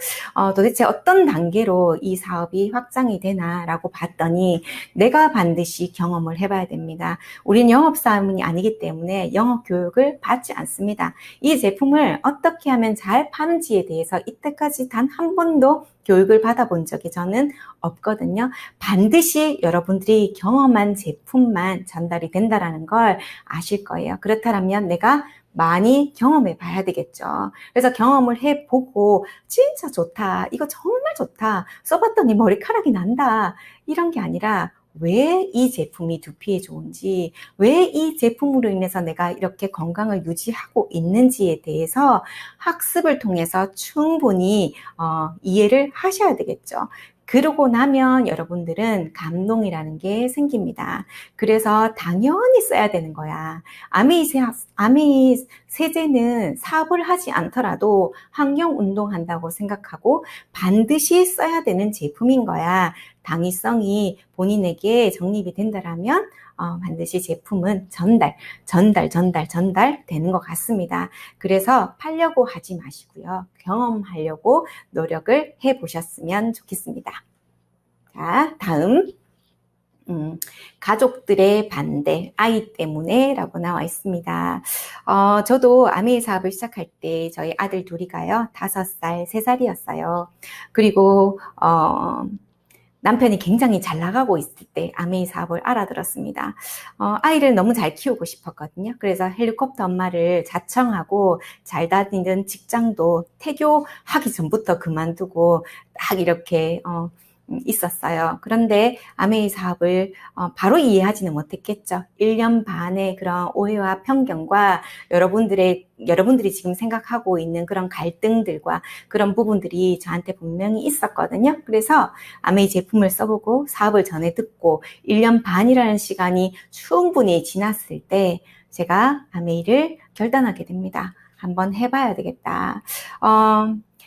도대체 어떤 단계로 이 사업이 확장이 되나라고 봤더니 내가 반드시 경험을 해봐야 됩니다. 우린 영업사원이 아니기 때문에 영업 교육을 받지 않습니다. 이 제품을 어떻게 하면 잘 파는지에 대해서 이때까지 단 한 번도 교육을 받아본 적이 저는 없거든요. 반드시 여러분들이 경험한 제품만 전달이 된다는 걸 아실 거예요. 그렇다면 내가 많이 경험해 봐야 되겠죠. 그래서 경험을 해보고 진짜 좋다, 이거 정말 좋다, 써봤더니 머리카락이 난다, 이런 게 아니라 왜 이 제품이 두피에 좋은지, 왜 이 제품으로 인해서 내가 이렇게 건강을 유지하고 있는지에 대해서 학습을 통해서 충분히 이해를 하셔야 되겠죠. 그러고 나면 여러분들은 감동이라는 게 생깁니다. 그래서 당연히 써야 되는 거야. 아메이 세제는 사업을 하지 않더라도 환경운동 한다고 생각하고 반드시 써야 되는 제품인 거야. 당위성이 본인에게 정립이 된다면 반드시 제품은 전달되는 것 같습니다. 그래서 팔려고 하지 마시고요. 경험하려고 노력을 해보셨으면 좋겠습니다. 자, 다음. 가족들의 반대, 아이 때문에 라고 나와 있습니다. 저도 아메이 사업을 시작할 때 저희 아들 둘이가요, 5살, 3살이었어요. 그리고 남편이 굉장히 잘 나가고 있을 때 아메이 사업을 알아들었습니다. 아이를 너무 잘 키우고 싶었거든요. 그래서 헬리콥터 엄마를 자청하고 잘 다니던 직장도 퇴교하기 전부터 그만두고 딱 이렇게 있었어요. 그런데 아메이 사업을 바로 이해하지는 못했겠죠. 1년 반의 그런 오해와 편견과 여러분들이 지금 생각하고 있는 그런 갈등들과 그런 부분들이 저한테 분명히 있었거든요. 그래서 아메이 제품을 써보고 사업을 전해 듣고 1년 반이라는 시간이 충분히 지났을 때 제가 아메이를 결단하게 됩니다. 한번 해봐야 되겠다.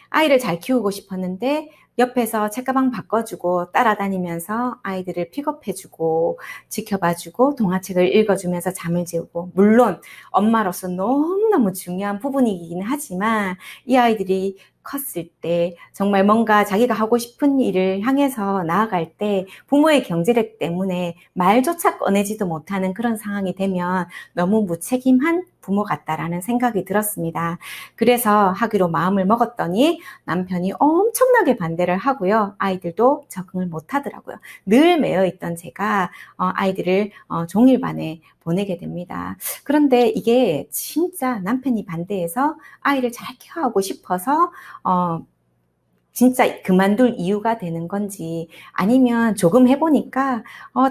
아이를 잘 키우고 싶었는데 옆에서 책가방 바꿔주고 따라다니면서 아이들을 픽업해주고 지켜봐주고 동화책을 읽어주면서 잠을 재우고, 물론 엄마로서 너무너무 중요한 부분이긴 하지만 이 아이들이 컸을 때 정말 뭔가 자기가 하고 싶은 일을 향해서 나아갈 때 부모의 경제력 때문에 말조차 꺼내지도 못하는 그런 상황이 되면 너무 무책임한 부모 같다라는 생각이 들었습니다. 그래서 하기로 마음을 먹었더니 남편이 엄청나게 반대를 하고요. 아이들도 적응을 못 하더라고요. 늘 매여 있던 제가 아이들을 종일반에 보내게 됩니다. 그런데 이게 진짜 남편이 반대해서 아이를 잘 케어하고 싶어서 진짜 그만둘 이유가 되는 건지, 아니면 조금 해보니까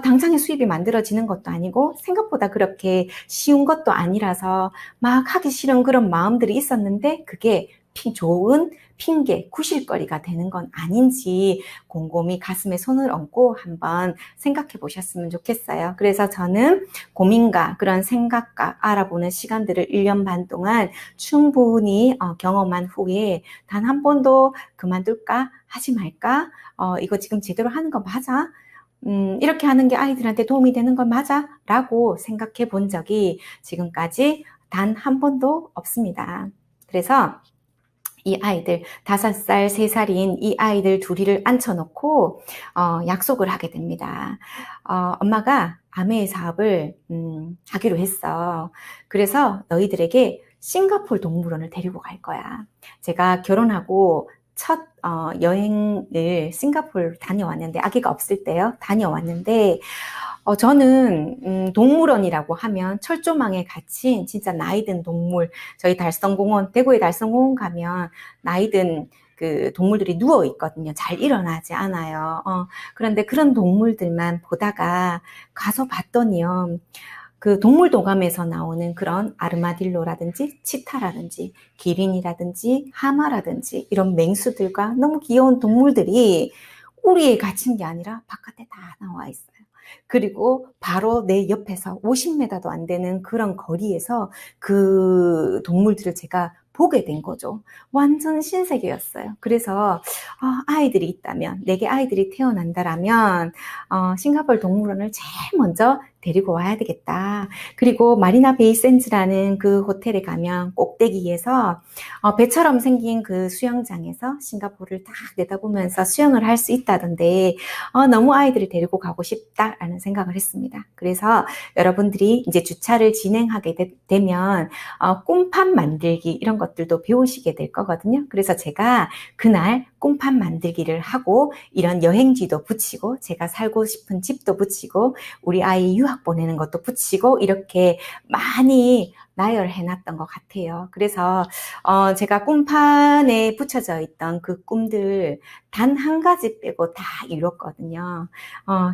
당장의 수입이 만들어지는 것도 아니고 생각보다 그렇게 쉬운 것도 아니라서 막 하기 싫은 그런 마음들이 있었는데 그게 좋은 핑계, 구실거리가 되는 건 아닌지 곰곰이 가슴에 손을 얹고 한번 생각해 보셨으면 좋겠어요. 그래서 저는 고민과 그런 생각과 알아보는 시간들을 1년 반 동안 충분히 경험한 후에 단 한 번도 그만둘까? 하지 말까? 이거 지금 제대로 하는 거 맞아? 이렇게 하는 게 아이들한테 도움이 되는 건 맞아? 라고 생각해 본 적이 지금까지 단 한 번도 없습니다. 그래서 이 아이들 5살, 3살인 이 아이들 둘이를 앉혀놓고 약속을 하게 됩니다. 엄마가 아메이 사업을 하기로 했어. 그래서 너희들에게 싱가포르 동물원을 데리고 갈 거야. 제가 결혼하고 첫 여행을 싱가포르 다녀왔는데, 아기가 없을 때요. 다녀왔는데 저는 동물원이라고 하면 철조망에 갇힌 진짜 나이든 동물, 저희 달성공원, 대구의 달성공원 가면 나이든 그 동물들이 누워 있거든요. 잘 일어나지 않아요. 그런데 그런 동물들만 보다가 가서 봤더니요. 그 동물도감에서 나오는 그런 아르마딜로라든지 치타라든지 기린이라든지 하마라든지 이런 맹수들과 너무 귀여운 동물들이 우리에 갇힌 게 아니라 바깥에 다 나와 있어요. 그리고 바로 내 옆에서 50m도 안 되는 그런 거리에서 그 동물들을 제가 보게 된 거죠. 완전 신세계였어요. 그래서 아이들이 있다면, 내게 아이들이 태어난다라면 싱가포르 동물원을 제일 먼저 데리고 와야 되겠다. 그리고 마리나 베이 샌즈라는 그 호텔에 가면 꼭대기에서 배처럼 생긴 그 수영장에서 싱가포르를 딱 내다보면서 수영을 할 수 있다던데 너무 아이들을 데리고 가고 싶다라는 생각을 했습니다. 그래서 여러분들이 이제 주차를 진행하게 되면 꿈판 만들기 이런 것들도 배우시게 될 거거든요. 그래서 제가 그날 꿈판 만들기를 하고 이런 여행지도 붙이고 제가 살고 싶은 집도 붙이고 우리 아이 유학 보내는 것도 붙이고 이렇게 많이 나열해 놨던 것 같아요. 그래서 제가 꿈판에 붙여져 있던 그 꿈들 단 한 가지 빼고 다 이뤘거든요.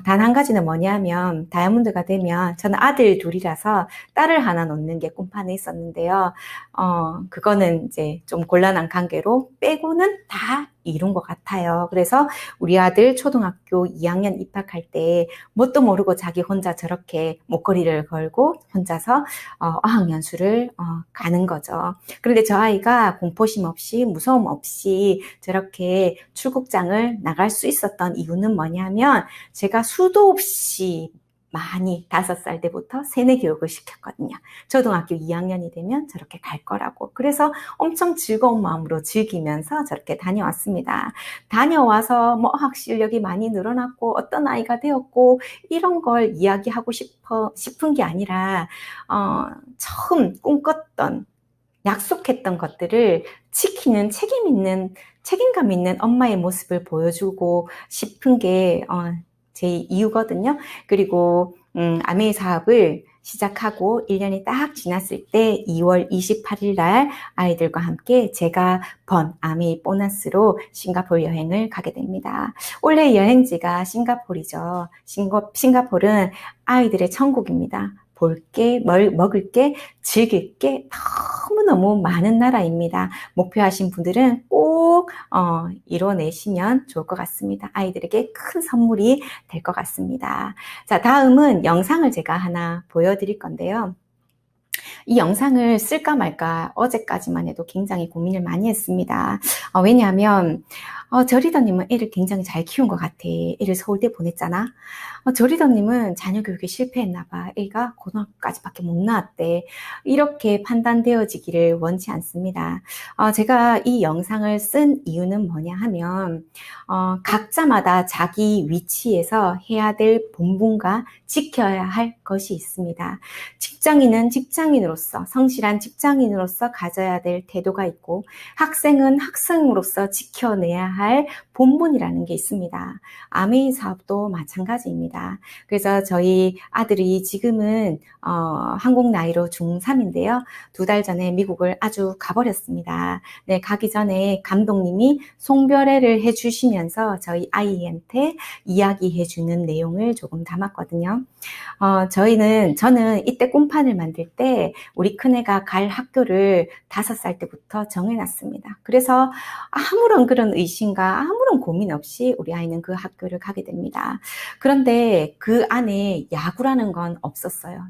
단 한 가지는 뭐냐면 다이아몬드가 되면 저는 아들 둘이라서 딸을 하나 놓는 게 꿈판에 있었는데요. 그거는 이제 좀 곤란한 관계로 빼고는 다 이룬 것 같아요. 그래서 우리 아들 초등학교 2학년 입학할 때 뭣도 모르고 자기 혼자 저렇게 목걸이를 걸고 혼자서 어학연수를 가는 거죠. 그런데 저 아이가 공포심 없이 무서움 없이 저렇게 출국장을 나갈 수 있었던 이유는 뭐냐면 제가 수도 없이 많이 5살 때부터 세뇌 교육을 시켰거든요. 초등학교 2학년이 되면 저렇게 갈 거라고. 그래서 엄청 즐거운 마음으로 즐기면서 저렇게 다녀왔습니다. 다녀와서 뭐 어학 실력이 많이 늘어났고 어떤 아이가 되었고 이런 걸 이야기하고 싶은 게 아니라 처음 꿈꿨던 약속했던 것들을 지키는 책임감 있는 엄마의 모습을 보여주고 싶은 게 제 이유거든요. 그리고 아메이 사업을 시작하고 1년이 딱 지났을 때 2월 28일 날 아이들과 함께 제가 번 아메이 보너스로 싱가포르 여행을 가게 됩니다. 원래 여행지가 싱가포르죠. 싱가포르는 아이들의 천국입니다. 볼 게, 먹을 게, 즐길 게 너무너무 많은 나라입니다. 목표하신 분들은 꼭 이뤄내시면 좋을 것 같습니다. 아이들에게 큰 선물이 될 것 같습니다. 자, 다음은 영상을 제가 하나 보여드릴 건데요. 이 영상을 쓸까 말까 어제까지만 해도 굉장히 고민을 많이 했습니다. 왜냐하면 저 리더님은 애를 굉장히 잘 키운 것 같아. 애를 서울대 보냈잖아. 저 리더님은 자녀 교육에 실패했나 봐. 애가 고등학교까지밖에 못 나왔대. 이렇게 판단되어지기를 원치 않습니다. 제가 이 영상을 쓴 이유는 뭐냐 하면 각자마다 자기 위치에서 해야 될 본분과 지켜야 할 것이 있습니다. 직장인은 직장 직장인으로서, 성실한 직장인으로서 가져야 될 태도가 있고, 학생은 학생으로서 지켜내야 할 본분이라는 게 있습니다. 아메이 사업도 마찬가지입니다. 그래서 저희 아들이 지금은 한국 나이로 중3인데요. 2달 전에 미국을 아주 가버렸습니다. 네, 가기 전에 감독님이 송별회를 해주시면서 저희 아이한테 이야기해주는 내용을 조금 담았거든요. 저는 이때 꿈판을 만들 때 우리 큰애가 갈 학교를 5살 때부터 정해놨습니다. 그래서 아무런 그런 의심과 아무런 고민 없이 우리 아이는 그 학교를 가게 됩니다. 그런데 그 안에 야구라는 건 없었어요.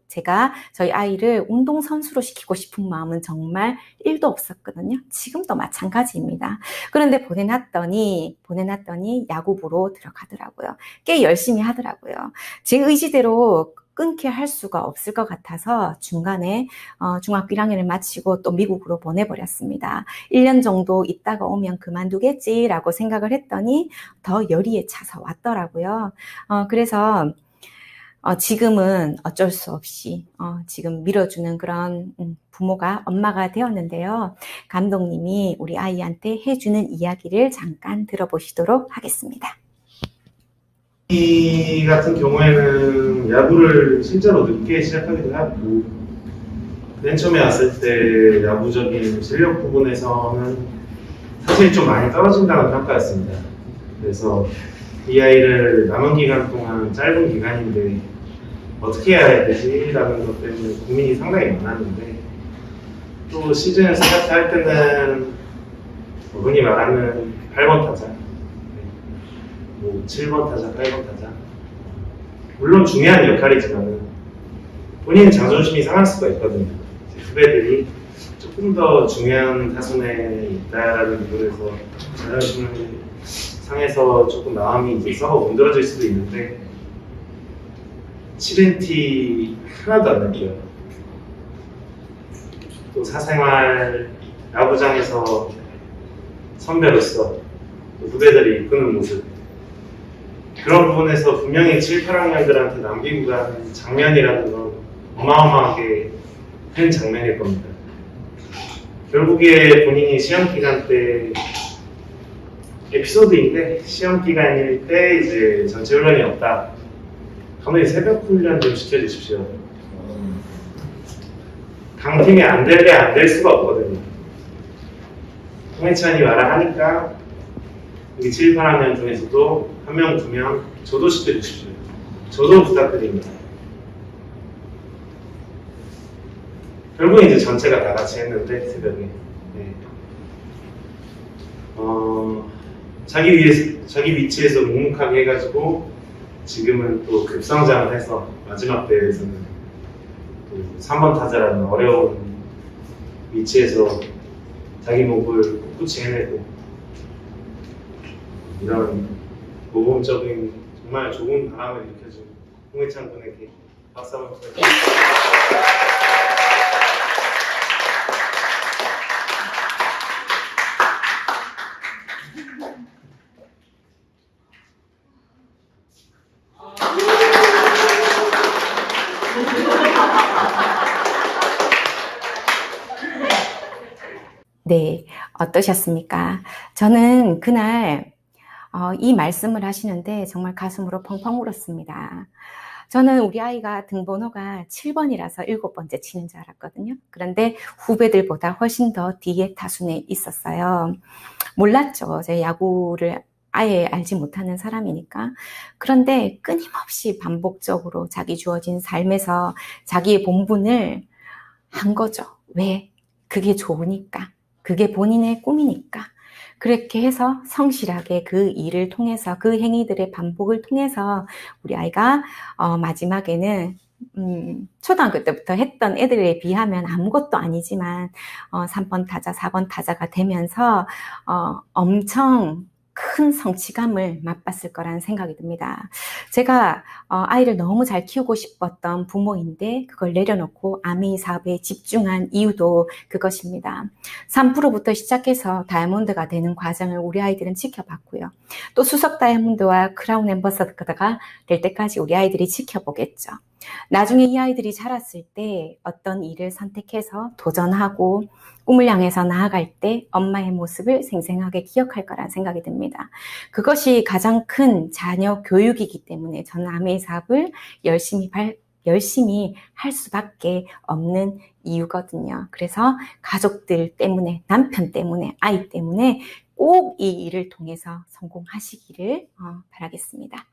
제가 저희 아이를 운동선수로 시키고 싶은 마음은 정말 1도 없었거든요. 지금도 마찬가지입니다. 그런데 보내놨더니 야구부로 들어가더라고요. 꽤 열심히 하더라고요. 제 의지대로 끊게 할 수가 없을 것 같아서 중간에 중학교 1학년을 마치고 또 미국으로 보내버렸습니다. 1년 정도 있다가 오면 그만두겠지라고 생각을 했더니 더 열의에 차서 왔더라고요. 그래서 지금은 어쩔 수 없이 지금 밀어주는 그런 부모가, 엄마가 되었는데요. 감독님이 우리 아이한테 해주는 이야기를 잠깐 들어보시도록 하겠습니다. 이 같은 경우에는 야구를 실제로 늦게 시작하기도 하고, 맨 처음에 왔을 때 야구적인 실력 부분에서는 사실 좀 많이 떨어진다는 평가였습니다. 그래서 이 아이를 남은 기간 동안, 짧은 기간인데 어떻게 해야 되지라는 것 때문에 고민이 상당히 많았는데, 또 시즌 스타트 할 때는 흔히 말하는 8번 타자, 7번 타자, 8번 타자, 물론 중요한 역할이지만 본인 자존심이 상할 수가 있거든요. 후배들이 조금 더 중요한 타순에 있다라는 부분에서 자존심을 상해서 조금 마음이 이제 썩어 문드러질 수도 있는데, 7NT 하나도 안 느껴요. 또 사생활 야구장에서 선배로서 후배들이 이끄는 모습, 그런 부분에서 분명히 7, 8학년들한테 남기고 가는 장면이라는 건 어마어마하게 큰 장면일 겁니다. 결국에 본인이 시험기간 때, 에피소드인데, 시험기간일 때 이제 전체 훈련이 없다. 감독님 새벽 훈련 좀 시켜주십시오. 강팀이 안 될래 안 될 수가 없거든요. 홍해찬이 와라 하니까 우리 7, 8학년 중에서도 1명, 2명 저도 시켜주십시오. 저도 부탁드립니다. 결국은 이제 전체가 다 같이 했는데, 새벽에. 네. 자기 위치에서 묵묵하게 해가지고 지금은 또 급성장을 해서 마지막 대회에서는 또 3번 타자라는 어려운 위치에서 자기 목을 꿋꿋이 해내고, 이런 모범적인 정말 좋은 바람을 일으켜준 홍해찬 군에게 박수 한번 부탁드립니다. 네, 어떠셨습니까? 저는 그날 이 말씀을 하시는데 정말 가슴으로 펑펑 울었습니다. 저는 우리 아이가 등번호가 7번이라서 7번째 치는 줄 알았거든요. 그런데 후배들보다 훨씬 더 뒤에 타순에 있었어요. 몰랐죠. 제 야구를 아예 알지 못하는 사람이니까. 그런데 끊임없이 반복적으로 자기 주어진 삶에서 자기의 본분을 한 거죠. 왜? 그게 좋으니까. 그게 본인의 꿈이니까. 그렇게 해서 성실하게 그 일을 통해서, 그 행위들의 반복을 통해서 우리 아이가 마지막에는 초등학교 때부터 했던 애들에 비하면 아무것도 아니지만 3번 타자, 4번 타자가 되면서 엄청 큰 성취감을 맛봤을 거라는 생각이 듭니다. 제가 아이를 너무 잘 키우고 싶었던 부모인데 그걸 내려놓고 아메이 사업에 집중한 이유도 그것입니다. 3%부터 시작해서 다이아몬드가 되는 과정을 우리 아이들은 지켜봤고요. 또 수석 다이아몬드와 크라운 앰버서더가 될 때까지 우리 아이들이 지켜보겠죠. 나중에 이 아이들이 자랐을 때 어떤 일을 선택해서 도전하고 꿈을 향해서 나아갈 때 엄마의 모습을 생생하게 기억할 거란 생각이 듭니다. 그것이 가장 큰 자녀 교육이기 때문에 저는 아메이 사업을 열심히 할 수밖에 없는 이유거든요. 그래서 가족들 때문에, 남편 때문에, 아이 때문에 꼭 이 일을 통해서 성공하시기를 바라겠습니다.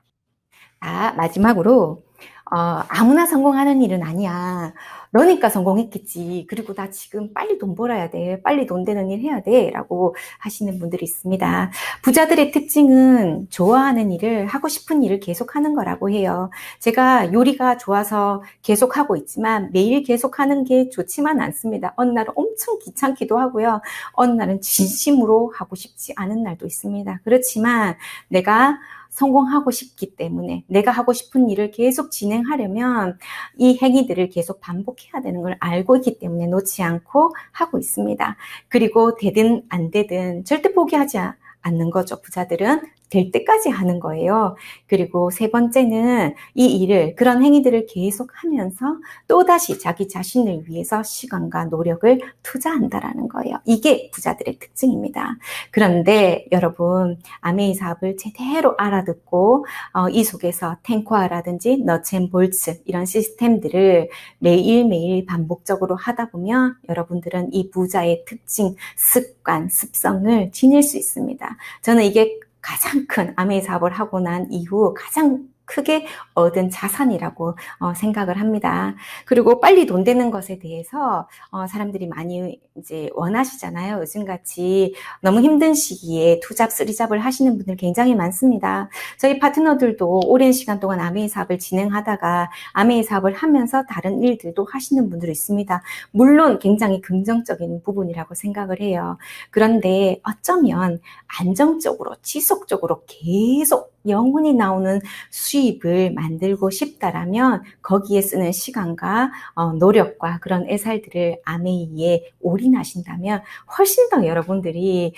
마지막으로 아무나 성공하는 일은 아니야. 너니까 성공했겠지. 그리고 나 지금 빨리 돈 벌어야 돼. 빨리 돈 되는 일 해야 돼. 라고 하시는 분들이 있습니다. 부자들의 특징은 좋아하는 일을, 하고 싶은 일을 계속하는 거라고 해요. 제가 요리가 좋아서 계속하고 있지만 매일 계속하는 게 좋지만 않습니다. 어느 날은 엄청 귀찮기도 하고요. 어느 날은 진심으로 하고 싶지 않은 날도 있습니다. 그렇지만 내가 성공하고 싶기 때문에 내가 하고 싶은 일을 계속 진행하려면 이 행위들을 계속 반복해야 되는 걸 알고 있기 때문에 놓지 않고 하고 있습니다. 그리고 되든 안 되든 절대 포기하지 않는 거죠. 부자들은 될 때까지 하는 거예요. 그리고 세 번째는 이 일을, 그런 행위들을 계속 하면서 또다시 자기 자신을 위해서 시간과 노력을 투자한다라는 거예요. 이게 부자들의 특징입니다. 그런데 여러분, 아메이 사업을 제대로 알아듣고 이 속에서 탱코아라든지 너츠앤볼츠 이런 시스템들을 매일매일 반복적으로 하다 보면 여러분들은 이 부자의 특징, 습관, 습성을 지닐 수 있습니다. 저는 이게 가장 큰 아메이 사업을 하고 난 이후 가장 크게 얻은 자산이라고 생각을 합니다. 그리고 빨리 돈 되는 것에 대해서 사람들이 많이 이제 원하시잖아요. 요즘같이 너무 힘든 시기에 투잡, 쓰리잡을 하시는 분들 굉장히 많습니다. 저희 파트너들도 오랜 시간 동안 아메이 사업을 진행하다가 아메이 사업을 하면서 다른 일들도 하시는 분들이 있습니다. 물론 굉장히 긍정적인 부분이라고 생각을 해요. 그런데 어쩌면 안정적으로, 지속적으로 계속 영혼이 나오는 수입을 만들고 싶다라면 거기에 쓰는 시간과 노력과 그런 애살들을 아메이에 올인하신다면 훨씬 더 여러분들이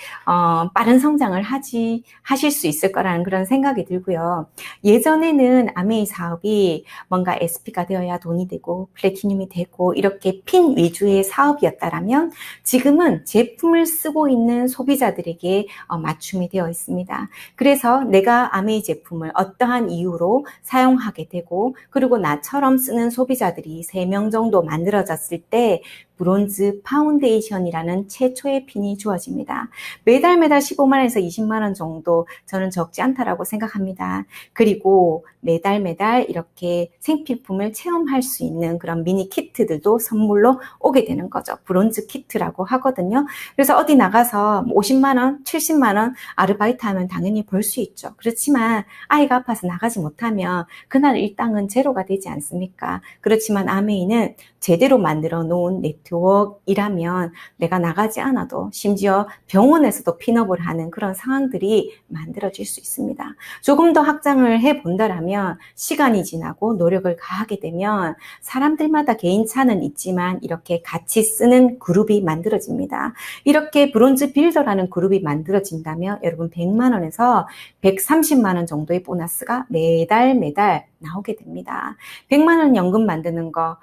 빠른 성장을 하실 수 있을 거라는 그런 생각이 들고요. 예전에는 아메이 사업이 뭔가 SP가 되어야 돈이 되고 플래티늄이 되고 이렇게 핀 위주의 사업이었다라면 지금은 제품을 쓰고 있는 소비자들에게 맞춤이 되어 있습니다. 그래서 내가 아메이 제품을 어떠한 이유로 사용하게 되고 그리고 나처럼 쓰는 소비자들이 3명 정도 만들어졌을 때 브론즈 파운데이션이라는 최초의 핀이 주어집니다. 매달 15만원에서 20만원 정도 저는 적지 않다라고 생각합니다. 그리고 매달 이렇게 생필품을 체험할 수 있는 그런 미니 키트들도 선물로 오게 되는 거죠. 브론즈 키트라고 하거든요. 그래서 어디 나가서 50만원, 70만원 아르바이트 하면 당연히 벌 수 있죠. 그렇지만 아이가 아파서 나가지 못하면 그날 일당은 제로가 되지 않습니까? 그렇지만 아메이는 제대로 만들어 놓은 네트워크이라면 내가 나가지 않아도 심지어 병원에서도 핀업을 하는 그런 상황들이 만들어질 수 있습니다. 조금 더 확장을 해본다라면 시간이 지나고 노력을 가하게 되면 사람들마다 개인차는 있지만 이렇게 같이 쓰는 그룹이 만들어집니다. 이렇게 브론즈 빌더라는 그룹이 만들어진다면 여러분 100만원에서 130만원 정도의 보너스가 매달 나오게 됩니다. 100만원 연금 만드는 거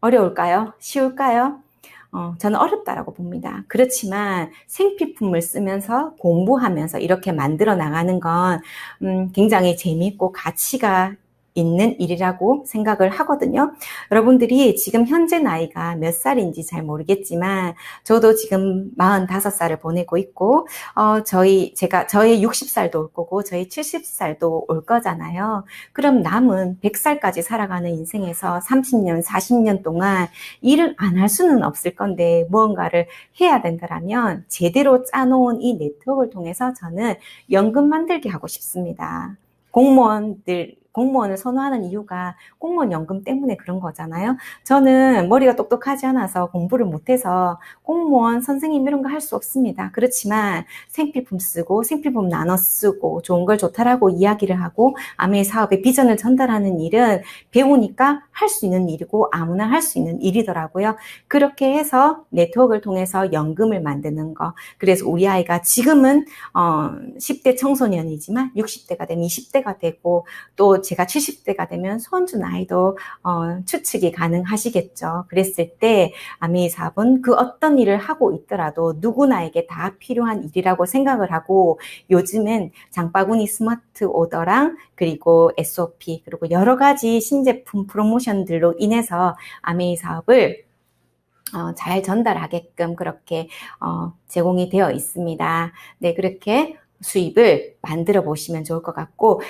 어려울까요? 쉬울까요? 저는 어렵다라고 봅니다. 그렇지만 생필품을 쓰면서 공부하면서 이렇게 만들어 나가는 건 굉장히 재미있고 가치가 있는 일이라고 생각을 하거든요. 여러분들이 지금 현재 나이가 몇 살인지 잘 모르겠지만 저도 지금 45살을 보내고 있고 저희 60살도 올 거고 저희 70살도 올 거잖아요. 그럼 남은 100살까지 살아가는 인생에서 30년, 40년 동안 일을 안 할 수는 없을 건데 무언가를 해야 된다라면 제대로 짜놓은 이 네트워크를 통해서 저는 연금 만들게 하고 싶습니다. 공무원들 공무원을 선호하는 이유가 공무원 연금 때문에 그런 거잖아요. 저는 머리가 똑똑하지 않아서 공부를 못해서 공무원, 선생님 이런 거 할 수 없습니다. 그렇지만 생필품 쓰고 생필품 나눠 쓰고 좋은 걸 좋다라고 이야기를 하고 아메이 사업의 비전을 전달하는 일은 배우니까 할 수 있는 일이고 아무나 할 수 있는 일이더라고요. 그렇게 해서 네트워크를 통해서 연금을 만드는 거. 그래서 우리 아이가 지금은 10대 청소년이지만 60대가 되면 20대가 되고 또 제가 70대가 되면 손주 나이도 추측이 가능하시겠죠. 그랬을 때 아메이 사업은 그 어떤 일을 하고 있더라도 누구나에게 다 필요한 일이라고 생각을 하고 요즘은 장바구니 스마트 오더랑 그리고 SOP 그리고 여러 가지 신제품 프로모션들로 인해서 아메이 사업을 잘 전달하게끔 그렇게 제공이 되어 있습니다. 네, 그렇게 수입을 만들어 보시면 좋을 것 같고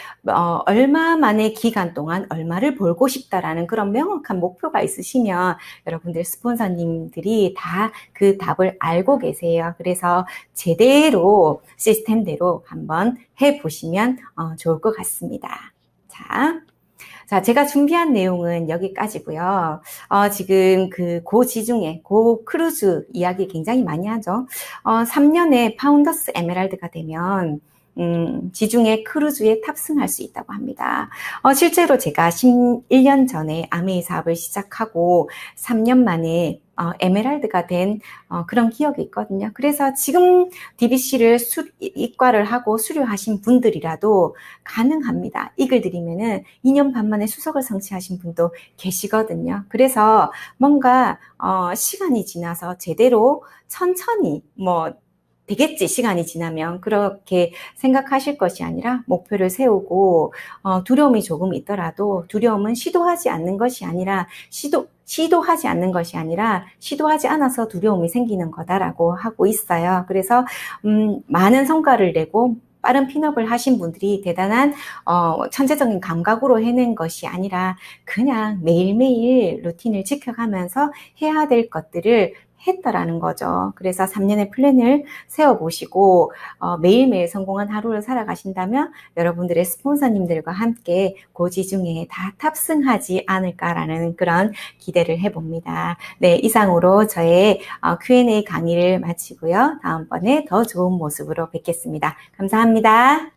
얼마만의 기간 동안 얼마를 벌고 싶다라는 그런 명확한 목표가 있으시면 여러분들 스폰서님들이 다 그 답을 알고 계세요. 그래서 제대로 시스템대로 한번 해보시면 좋을 것 같습니다. 자, 제가 준비한 내용은 여기까지고요. 지금 고지중해, 고크루즈 이야기 굉장히 많이 하죠. 3년에 파운더스 에메랄드가 되면 지중해 크루즈에 탑승할 수 있다고 합니다. 실제로 제가 11년 전에 아메이 사업을 시작하고 3년 만에 에메랄드가 된 그런 기억이 있거든요. 그래서 지금 DBC를 이과를 하고 수료하신 분들이라도 가능합니다. 이글 드리면은 2년 반 만에 수석을 성취하신 분도 계시거든요. 그래서 뭔가 시간이 지나서 제대로 천천히 되겠지 시간이 지나면 그렇게 생각하실 것이 아니라 목표를 세우고 두려움이 조금 있더라도 두려움은 시도하지 않는 것이 아니라 시도하지 않는 것이 아니라 시도하지 않아서 두려움이 생기는 거다라고 하고 있어요. 그래서 많은 성과를 내고 빠른 핀업을 하신 분들이 대단한 천재적인 감각으로 해낸 것이 아니라 그냥 매일매일 루틴을 지켜가면서 해야 될 것들을 했다라는 거죠. 그래서 3년의 플랜을 세워보시고 매일매일 성공한 하루를 살아가신다면 여러분들의 스폰서님들과 함께 고지중해에 다 탑승하지 않을까라는 그런 기대를 해봅니다. 네, 이상으로 저의 Q&A 강의를 마치고요. 다음번에 더 좋은 모습으로 뵙겠습니다. 감사합니다.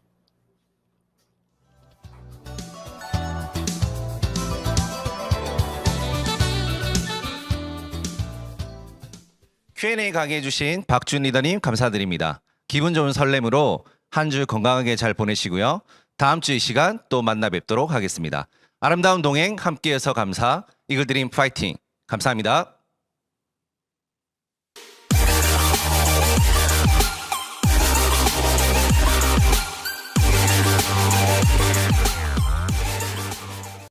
Q&A 강의해주신 박준 리더님 감사드립니다. 기분 좋은 설렘으로 한 주 건강하게 잘 보내시고요. 다음 주 이 시간 또 만나 뵙도록 하겠습니다. 아름다운 동행 함께해서 감사. 이글드림 파이팅. 감사합니다.